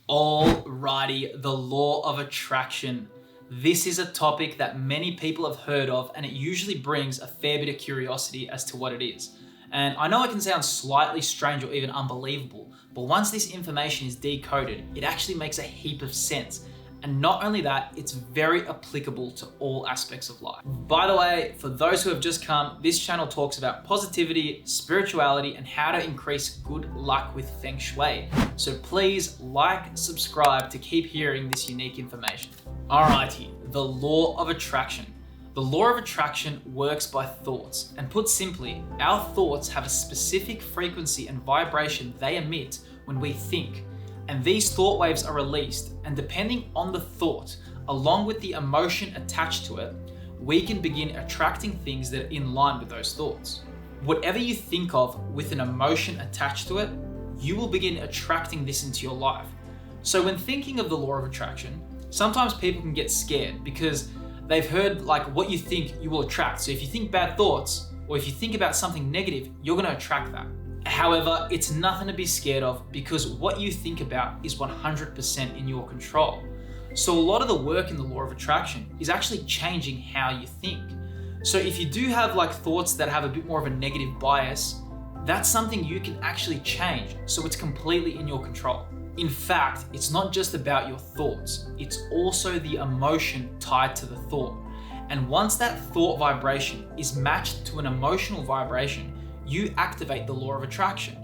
Alrighty, the law of attraction. This is a topic that many people have heard of, and it usually brings a fair bit of curiosity as to what it is. And I know it can sound slightly strange or even unbelievable, but once this information is decoded, it actually makes a heap of sense. And not only that, it's very applicable to all aspects of life. By the way, for those who have just come, this channel talks about positivity, spirituality, and how to increase good luck with Feng Shui. So please like, subscribe to keep hearing this unique information. Alrighty, the law of attraction. The law of attraction works by thoughts, and put simply, our thoughts have a specific frequency and vibration they emit when we think. And these thought waves are released, and depending on the thought, along with the emotion attached to it, we can begin attracting things that are in line with those thoughts. Whatever you think of with an emotion attached to it, you will begin attracting this into your life. So when thinking of the law of attraction, sometimes people can get scared because they've heard like what you think you will attract. So if you think bad thoughts, or if you think about something negative, you're going to attract that. However, it's nothing to be scared of because what you think about is 100% in your control. So a lot of the work in the law of attraction is actually changing how you think. So if you do have like thoughts that have a bit more of a negative bias, that's something you can actually change. So it's completely in your control. In fact, it's not just about your thoughts, it's also the emotion tied to the thought. And once that thought vibration is matched to an emotional vibration, you activate the law of attraction.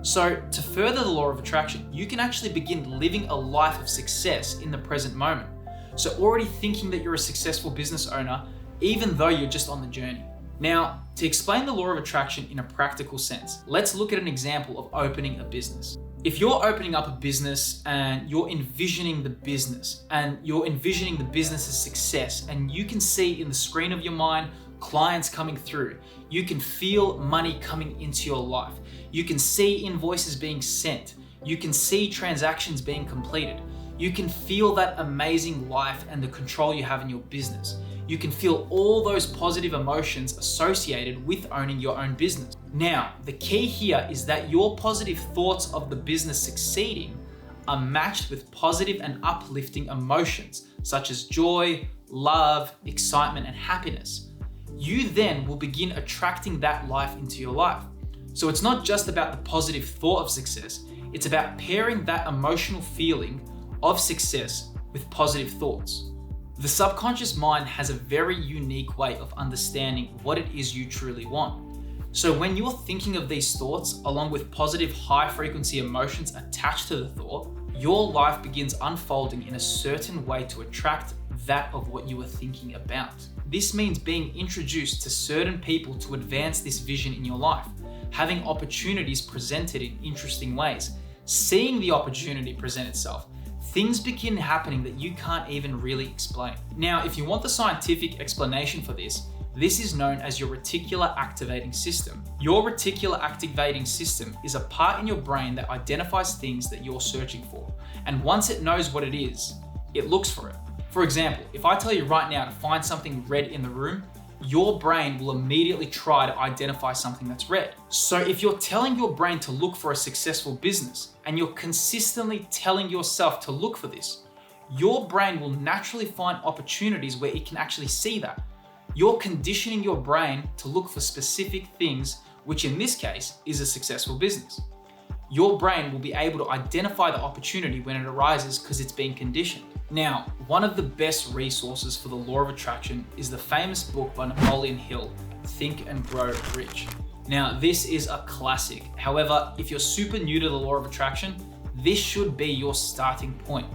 So to further the law of attraction, you can actually begin living a life of success in the present moment. So already thinking that you're a successful business owner, even though you're just on the journey. Now, to explain the law of attraction in a practical sense, let's look at an example of opening a business. If you're opening up a business and you're envisioning the business and you're envisioning the business's success, and you can see in the screen of your mind clients coming through, you can feel money coming into your life, you can see invoices being sent, you can see transactions being completed, you can feel that amazing life and the control you have in your business. You can feel all those positive emotions associated with owning your own business. Now, the key here is that your positive thoughts of the business succeeding are matched with positive and uplifting emotions such as joy, love, excitement, and happiness. You then will begin attracting that life into your life. So it's not just about the positive thought of success, it's about pairing that emotional feeling of success with positive thoughts. The subconscious mind has a very unique way of understanding what it is you truly want. So when you're thinking of these thoughts along with positive high frequency emotions attached to the thought, your life begins unfolding in a certain way to attract that of what you were thinking about. This means being introduced to certain people to advance this vision in your life, having opportunities presented in interesting ways, seeing the opportunity present itself. Things begin happening that you can't even really explain. Now, if you want the scientific explanation for this, this is known as your reticular activating system. Your reticular activating system is a part in your brain that identifies things that you're searching for. And once it knows what it is, it looks for it. For example, if I tell you right now to find something red in the room, your brain will immediately try to identify something that's red. So if you're telling your brain to look for a successful business and you're consistently telling yourself to look for this, your brain will naturally find opportunities where it can actually see that. You're conditioning your brain to look for specific things, which in this case is a successful business. Your brain will be able to identify the opportunity when it arises because it's been conditioned. Now, one of the best resources for the law of attraction is the famous book by Napoleon Hill, Think and Grow Rich. Now, this is a classic. However, if you're super new to the law of attraction, this should be your starting point.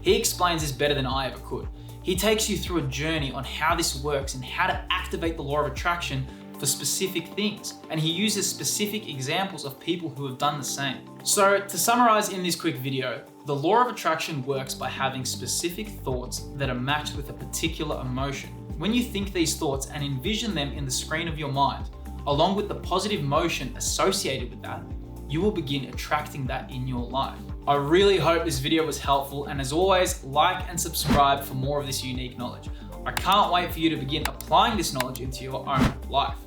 He explains this better than I ever could. He takes you through a journey on how this works and how to activate the law of attraction for specific things. And he uses specific examples of people who have done the same. So to summarize in this quick video, the law of attraction works by having specific thoughts that are matched with a particular emotion. When you think these thoughts and envision them in the screen of your mind, along with the positive motion associated with that, you will begin attracting that in your life. I really hope this video was helpful, and as always, like and subscribe for more of this unique knowledge. I can't wait for you to begin applying this knowledge into your own life.